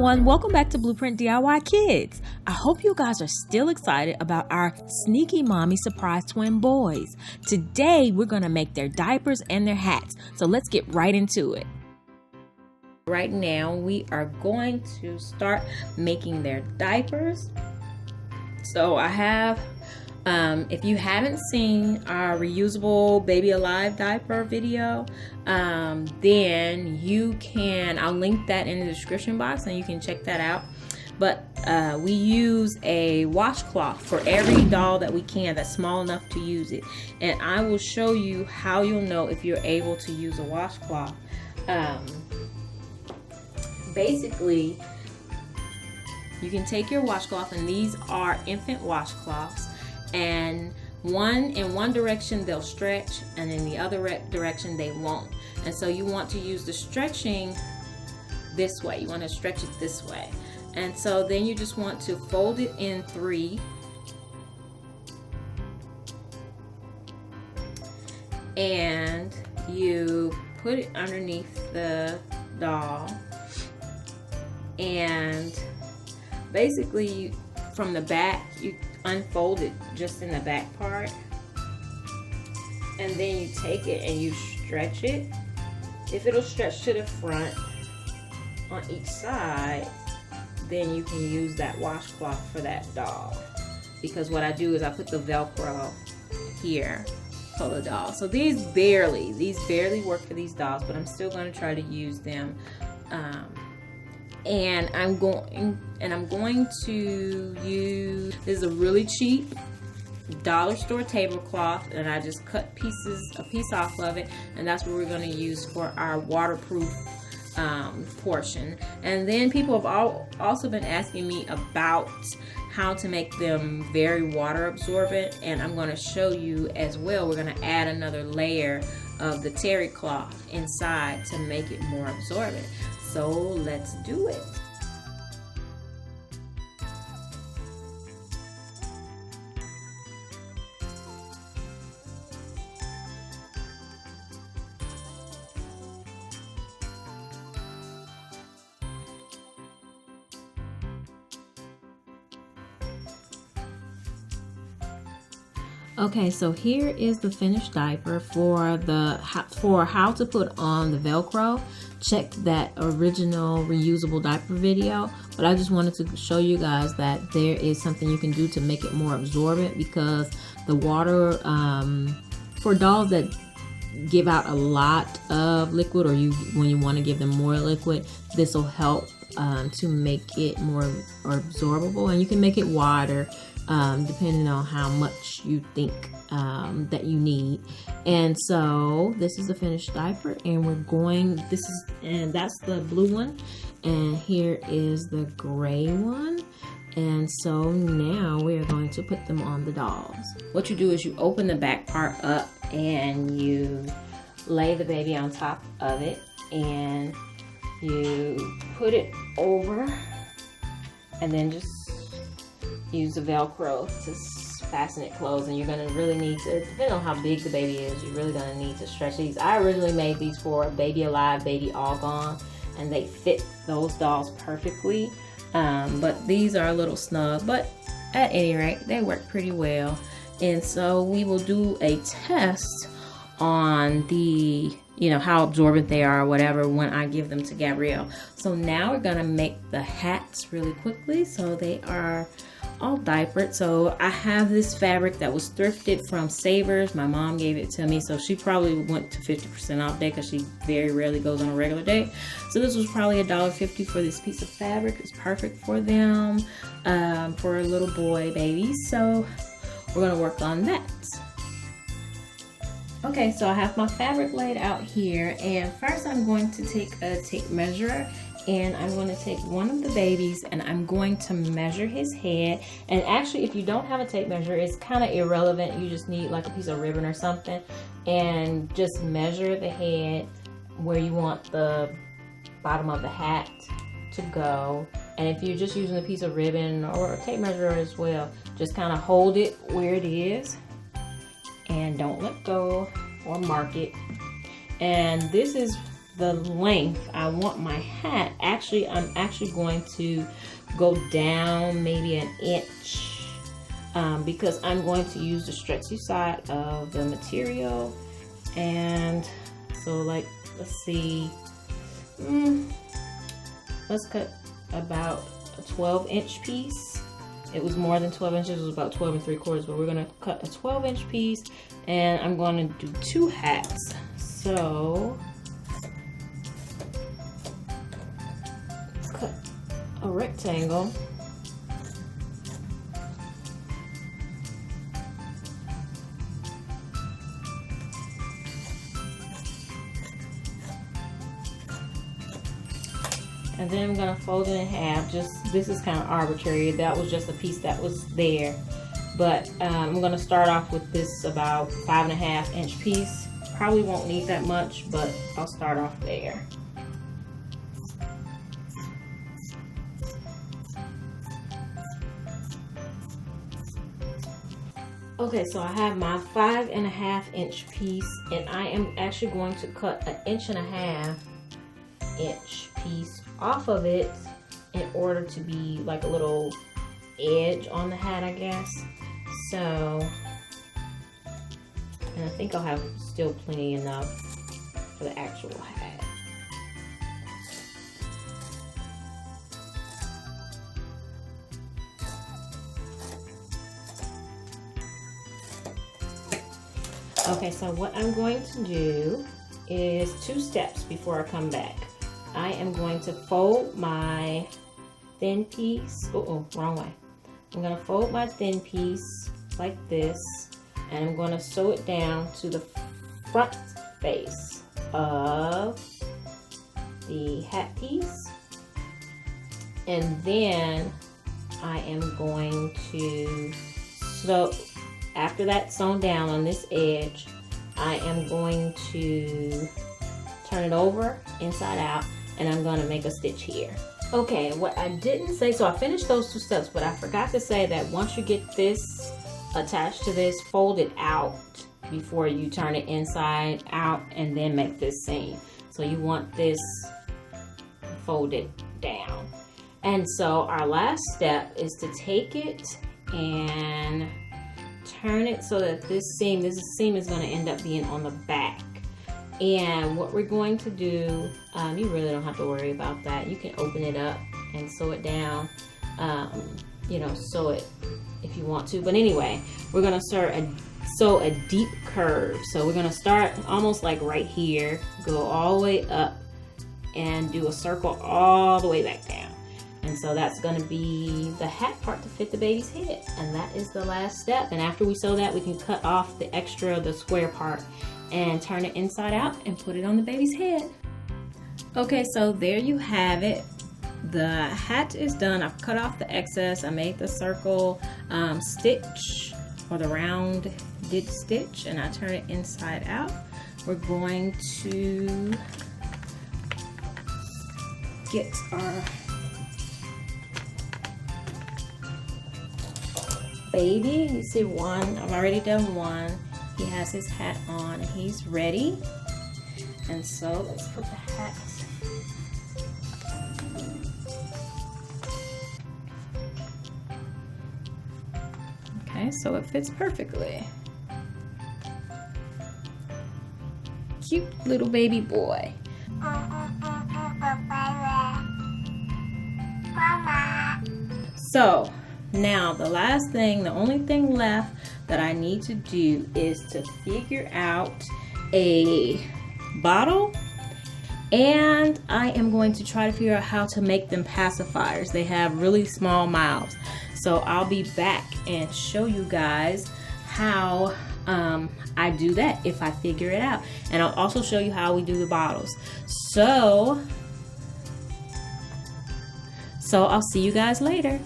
everyone, welcome back to Blueprint DIY Kids. I hope you guys are still excited about our sneaky mommy surprise twin boys. Today we're going to make their diapers and their hats, so let's get right into it. Right now we are going to start making their diapers. So I have, if you haven't seen our reusable Baby Alive diaper video, then you can, I'll link that in the description box and you can check that out. But we use a washcloth for every doll that we can that's small enough to use it. And I will show you how you'll know if you're able to use a washcloth. Basically, you can take your washcloth, and these are infant washcloths, and in one direction they'll stretch and in the other direction they won't. And so you want to use the stretching this way. You want to stretch it this way. And so then you just want to fold it in 3. And you put it underneath the doll. And basically from the back, you unfold it just in the back part. And then you take it and you stretch it. If it'll stretch to the front on each side, then you can use that washcloth for that doll. Because what I do is I put the Velcro here for the doll. So these barely work for these dolls, but I'm still going to try to use them. And I'm going to use, this is a really cheap dollar store tablecloth, and I just cut a piece off of it, and that's what we're going to use for our waterproof portion. And then people have also been asking me about how to make them very water absorbent, and I'm going to show you as well. We're going to add another layer of the terry cloth inside to make it more absorbent. So let's do it. Okay, so here is the finished diaper for how to put on the Velcro. Check that original reusable diaper video, but I just wanted to show you guys that there is something you can do to make it more absorbent, because the water for dolls that give out a lot of liquid, or when you want to give them more liquid, this will help to make it more absorbable, and you can make it wider depending on how much you think that you need. And so this is the finished diaper, and that's the blue one, and here is the gray one. And so now we are going to put them on the dolls. What you do is you open the back part up and you lay the baby on top of it, and you put it over, and then just use the Velcro to fasten it closed. And you're going to really need to, depending on how big the baby is, you're really going to need to stretch these. I originally made these for Baby Alive, Baby All Gone, and they fit those dolls perfectly. But these are a little snug, but at any rate, they work pretty well. And so we will do a test on the, how absorbent they are or whatever when I give them to Gabrielle. So now we're going to make the hats really quickly. So they are all diapered. So I have this fabric that was thrifted from Savers. My mom gave it to me, so she probably went to 50% off day because she very rarely goes on a regular day. So this was probably $1.50 for this piece of fabric. It's perfect for them, for a little boy baby. So we're gonna work on that. Okay, so I have my fabric laid out here, and first I'm going to take a tape measure, and I'm going to take one of the babies and I'm going to measure his head. And actually, if you don't have a tape measure, it's kind of irrelevant. You just need like a piece of ribbon or something, and just measure the head where you want the bottom of the hat to go. And if you're just using a piece of ribbon or a tape measure as well, just kind of hold it where it is and don't let go or mark it. And this is the length, I want my hat, actually, I'm actually going to go down maybe an inch because I'm going to use the stretchy side of the material. And so, like, let's see, let's cut about a 12-inch piece. It was more than 12 inches, it was about 12 3/4, but we're gonna cut a 12-inch piece, and I'm gonna do 2 hats. So let's cut a rectangle. And then I'm gonna fold it in half. This is kind of arbitrary. That was just a piece that was there. But I'm gonna start off with this about 5.5-inch piece. Probably won't need that much, but I'll start off there. Okay, so I have my 5.5-inch piece, and I am actually going to cut an 1.5-inch piece off of it in order to be like a little edge on the hat, I guess. So, and I think I'll have still plenty enough for the actual hat. Okay, so what I'm going to do is 2 steps before I come back. I am going to fold my thin piece. Oh, wrong way. I'm going to fold my thin piece like this, and I'm going to sew it down to the front face of the hat piece. And then I am going to sew, after that's sewn down on this edge, I am going to turn it over inside out, and I'm going to make a stitch here. Okay, what I didn't say, so I finished those 2 steps, but I forgot to say that once you get this attached to this, fold it out before you turn it inside out and then make this seam. So you want this folded down. And so our last step is to take it and turn it so that this seam is going to end up being on the back. And what we're going to do, you really don't have to worry about that. You can open it up and sew it down, you know, sew it if you want to. But anyway, we're going to sew a deep curve. So we're going to start almost like right here, go all the way up and do a circle all the way back down. And so that's going to be the hat part to fit the baby's head. And that is the last step. And after we sew that, we can cut off the extra, the square part, and turn it inside out and put it on the baby's head. Okay, so there you have it. The hat is done. I've cut off the excess. I made the circle stitch, or the round did stitch, and I turn it inside out. We're going to get our baby. You see one, I've already done one. He has his hat on and he's ready. And so let's put the hat. Okay, so it fits perfectly. Cute little baby boy. So now the last thing, the only thing left that I need to do is to figure out a bottle, and I am going to try to figure out how to make them pacifiers. They have really small mouths, so I'll be back and show you guys how I do that if I figure it out, and I'll also show you how we do the bottles. So I'll see you guys later.